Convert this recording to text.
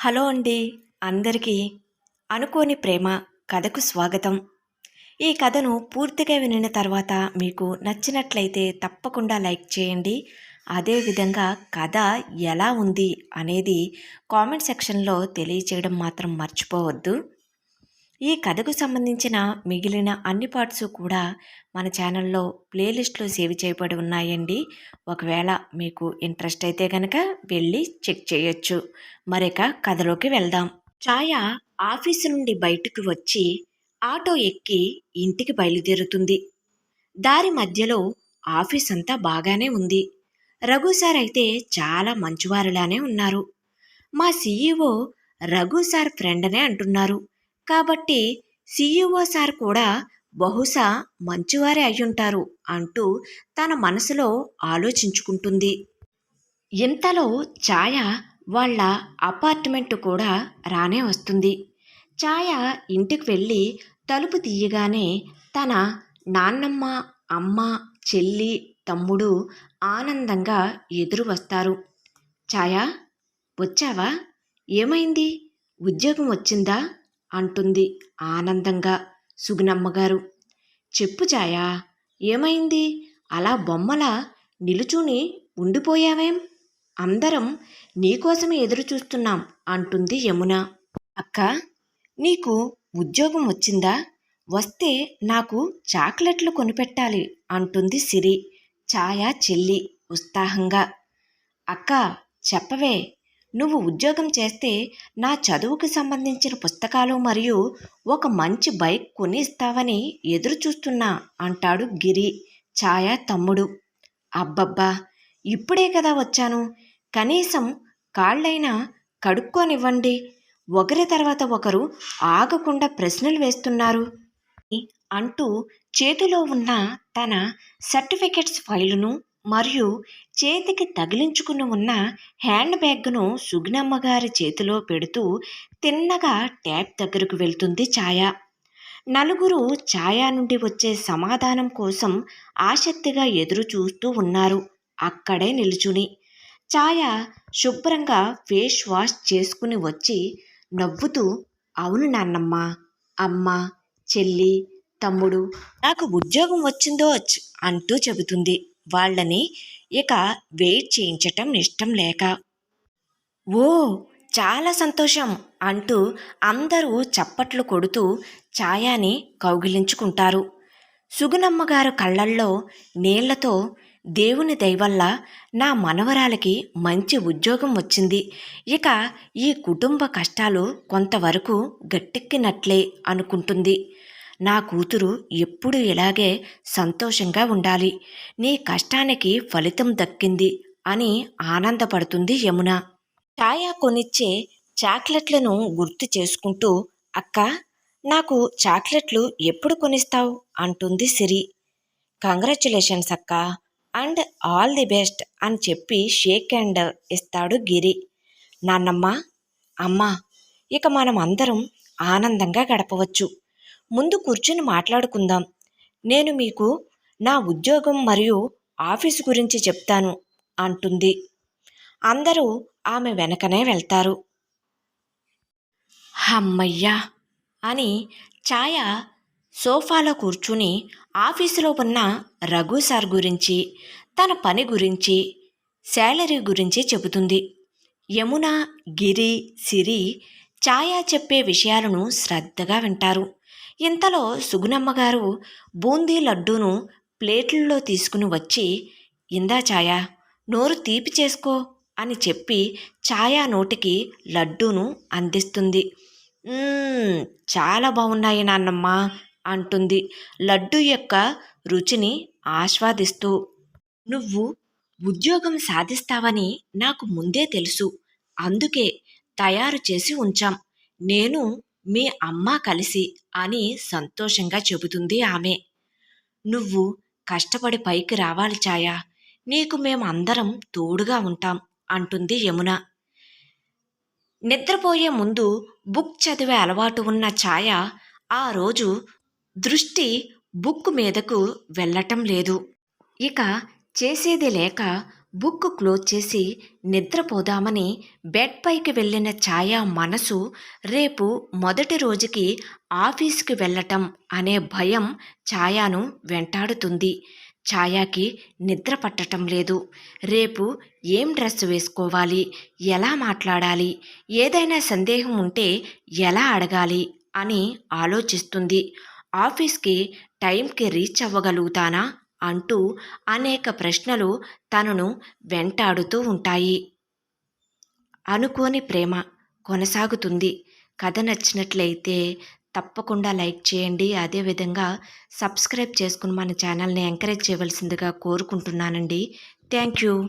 Hello అండి. అందరికీ అనుకోని ప్రేమ కథకు స్వాగతం. ఈ కథను పూర్తిగా వినిన తర్వాత మీకు నచ్చినట్లయితే తప్పకుండా లైక్ చేయండి. అదేవిధంగా కథ ఎలా ఉంది అనేది కామెంట్ సెక్షన్లో తెలియచేయడం మాత్రం మర్చిపోవద్దు. ఈ కథకు సంబంధించిన మిగిలిన అన్ని పార్ట్స్ కూడా మన ఛానల్లో ప్లేలిస్ట్లో సేవ్ చేయబడి ఉన్నాయండి. ఒకవేళ మీకు ఇంట్రెస్ట్ అయితే కనుక వెళ్ళి చెక్ చేయొచ్చు. మరిక కథలోకి వెళ్దాం. ఛాయ ఆఫీసు నుండి బయటకు వచ్చి ఆటో ఎక్కి ఇంటికి బయలుదేరుతుంది. దారి మధ్యలో ఆఫీస్ అంతా బాగానే ఉంది. రఘు సార్ అయితే చాలా మంచివారిలానే ఉన్నారు. మా సీఈఓ రఘు సార్ ఫ్రెండ్ అనే అంటున్నారు. కాబట్టి సీఈఓ సార్ కూడా బహుశా మంచివారే అయ్యుంటారు అంటూ తన మనసులో ఆలోచించుకుంటుంది. ఇంతలో ఛాయ వాళ్ళ అపార్ట్మెంట్ కూడా రానే వస్తుంది. ఛాయ ఇంటికి వెళ్ళి తలుపు తీయగానే తన నాన్నమ్మ, అమ్మ, చెల్లి, తమ్ముడు ఆనందంగా ఎదురు వస్తారు. ఛాయ, వచ్చావా? ఏమైంది? ఉద్యోగం వచ్చిందా? అంటుంది ఆనందంగా సుగుణమ్మగారు. చెప్పు ఛాయా, ఏమైంది? అలా బొమ్మలా నిలుచుని ఉండిపోయావేం? అందరం నీకోసమే ఎదురు చూస్తున్నాం అంటుంది యమున. అక్క, నీకు ఉద్యోగం వచ్చిందా? వస్తే నాకు చాక్లెట్లు కొనిపెట్టాలి అంటుంది సిరి, ఛాయ చెల్లి ఉత్సాహంగా. అక్క, చెప్పవే, నువ్వు ఉద్యోగం చేస్తే నా చదువుకు సంబంధించిన పుస్తకాలు మరియు ఒక మంచి బైక్ కొని ఇస్తావని ఎదురు చూస్తున్నా అంటాడు గిరి, ఛాయ తమ్ముడు. అబ్బబ్బా, ఇప్పుడే కదా వచ్చాను, కనీసం కాళ్ళైనా కడుక్కోనివ్వండి. ఒకరి తర్వాత ఒకరు ఆగకుండా ప్రశ్నలు వేస్తున్నారు అంటూ చేతిలో ఉన్న తన సర్టిఫికెట్స్ ఫైలును మరియు చేతికి తగిలించుకుని ఉన్న హ్యాండ్ బ్యాగ్ను సుగుణమ్మగారి చేతిలో పెడుతూ తిన్నగా ట్యాప్ దగ్గరకు వెళ్తుంది ఛాయ. నలుగురు ఛాయ నుండి వచ్చే సమాధానం కోసం ఆసక్తిగా ఎదురు చూస్తూ ఉన్నారు అక్కడే నిలుచుని. ఛాయ శుభ్రంగా ఫేస్ వాష్ చేసుకుని వచ్చి నవ్వుతూ, అవును నాన్నమ్మ, అమ్మ, చెల్లి, తమ్ముడు, నాకు ఉద్యోగం వచ్చిందో అంటూ చెబుతుంది. వాళ్ళని ఇక వెయిట్ చేయించటం ఇష్టం లేక. ఓ, చాలా సంతోషం అంటూ అందరూ చప్పట్లు కొడుతూ ఛాయాని కౌగిలించుకుంటారు. సుగుణమ్మగారు కళ్ళల్లో నీళ్లతో, దేవుని దయవల్ల నా మనవరాలకి మంచి ఉద్యోగం వచ్చింది. ఇక ఈ కుటుంబ కష్టాలు కొంతవరకు గట్టెక్కినట్లే అనుకుంటుంది. నా కూతురు ఎప్పుడు ఇలాగే సంతోషంగా ఉండాలి. నీ కష్టానికి ఫలితం దక్కింది అని ఆనందపడుతుంది యమున. ఛాయ కొనిచ్చే చాక్లెట్లను గుర్తు చేసుకుంటూ, అక్క, నాకు చాక్లెట్లు ఎప్పుడు కొనిస్తావు అంటుంది సిరి. కంగ్రాచ్యులేషన్స్ అక్క, అండ్ ఆల్ ది బెస్ట్ అని చెప్పి షేక్ హ్యాండ్ ఇస్తాడు గిరి. నాన్నమ్మ, అమ్మ, ఇక మనం అందరం ఆనందంగా గడపవచ్చు. ముందు కూర్చుని మాట్లాడుకుందాం. నేను మీకు నా ఉద్యోగం మరియు ఆఫీసు గురించి చెప్తాను అంటుంది. అందరూ ఆమె వెనకనే వెళ్తారు. హమ్మయ్యా అని ఛాయ సోఫాలో కూర్చుని ఆఫీసులో ఉన్న రఘు సార్ గురించి, తన పని గురించి, శాలరీ గురించి చెబుతుంది. యమున, గిరి, సిరి ఛాయ చెప్పే విషయాలను శ్రద్ధగా వింటారు. ఇంతలో సుగుణమ్మగారు బూందీ లడ్డూను ప్లేట్లలో తీసుకుని వచ్చి, ఇందా ఛాయ, నోరు తీపి చేసుకో అని చెప్పి ఛాయ నోటికి లడ్డూను అందిస్తుంది. చాలా బాగున్నాయి నాన్నమ్మ అంటుంది లడ్డు యొక్క రుచిని ఆస్వాదిస్తూ. నువ్వు ఉద్యోగం సాధిస్తావని నాకు ముందే తెలుసు, అందుకే తయారు చేసి ఉంచాం, నేను మీ అమ్మ కలిసి అని సంతోషంగా చెబుతుంది ఆమె. నువ్వు కష్టపడి పైకి రావాలి ఛాయ, నీకు మేము అందరం తోడుగా ఉంటాం అంటుంది యమున. నిద్రపోయే ముందు బుక్ చదివే అలవాటు ఉన్న ఛాయ ఆ రోజు దృష్టి బుక్ మీదకు వెళ్ళటం లేదు. ఇక చేసేది లేక బుక్ క్లోజ్ చేసి నిద్రపోదామని బెడ్ పైకి వెళ్ళిన ఛాయ మనసు రేపు మొదటి రోజుకి ఆఫీస్కి వెళ్ళటం అనే భయం ఛాయను వెంటాడుతుంది. ఛాయకి నిద్ర పట్టటం లేదు. రేపు ఏం డ్రెస్ వేసుకోవాలి, ఎలా మాట్లాడాలి, ఏదైనా సందేహం ఉంటే ఎలా అడగాలి అని ఆలోచిస్తుంది. ఆఫీస్కి టైంకి రీచ్ అవ్వగలుగుతానా అంటూ అనేక ప్రశ్నలు తనను వెంటాడుతూ ఉంటాయి. అనుకోని ప్రేమ కొనసాగుతుంది. కథ నచ్చినట్లయితే తప్పకుండా లైక్ చేయండి. అదేవిధంగా సబ్స్క్రైబ్ చేసుకుని మన ఛానల్ని ఎంకరేజ్ చేయవలసిందిగా కోరుకుంటున్నానండి. Thank you.